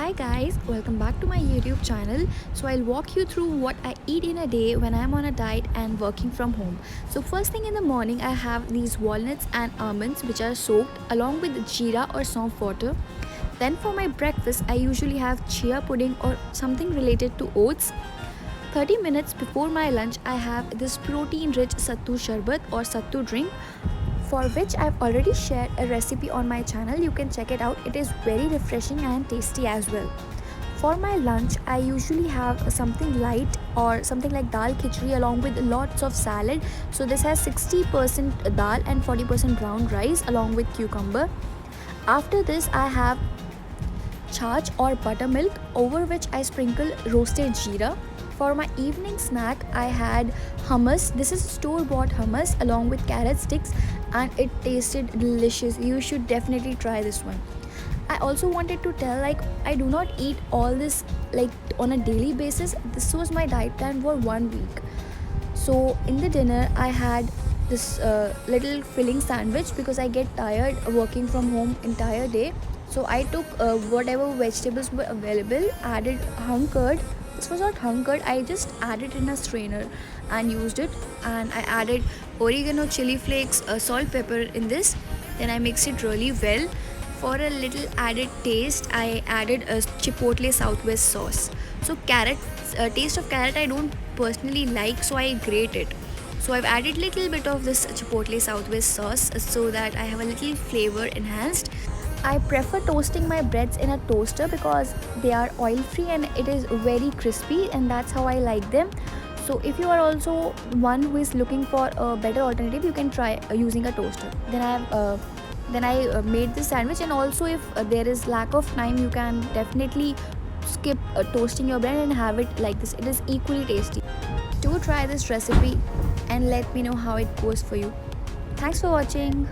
Hi guys, welcome back to my YouTube channel. So I'll walk you through what I eat in a day when I'm on a diet and working from home. So first thing in the morning I have these walnuts and almonds which are soaked along with jeera or soft water. Then for my breakfast I usually have chia pudding or something related to oats. 30 minutes before my lunch I have this protein rich sattu sharbat or sattu drink, for which I've already shared a recipe on my channel. You can check it out. It is very refreshing and tasty as well. For my lunch, I usually have something light or something like dal khichdi along with lots of salad. So this has 60% dal and 40% brown rice along with cucumber. After this, I have charge or buttermilk over which I sprinkle roasted jeera. For my evening snack, I had hummus. This is store-bought hummus along with carrot sticks and it tasted delicious. You should definitely try this one. I also wanted to tell, like, I do not eat all this like on a daily basis. This was my diet plan for 1 week. So in the dinner I had this little filling sandwich because I get tired working from home entire day. So I took whatever vegetables were available, added hung curd. This was not hung curd, I just added in a strainer and used it, and I added oregano, chili flakes, salt, pepper in this. Then I mixed it really well. For a little added taste I added a chipotle southwest sauce. So carrot, taste of carrot I don't personally like, so I grate it. So I've added little bit of this chipotle southwest sauce so that I have a little flavor enhanced. I prefer toasting my breads in a toaster because they are oil free and it is very crispy, and that's how I like them. So if you are also one who is looking for a better alternative, you can try using a toaster. Then I made this sandwich, and also if there is lack of time, you can definitely skip toasting your bread and have it like this. It is equally tasty. Do try this recipe and let me know how it goes for you. Thanks for watching.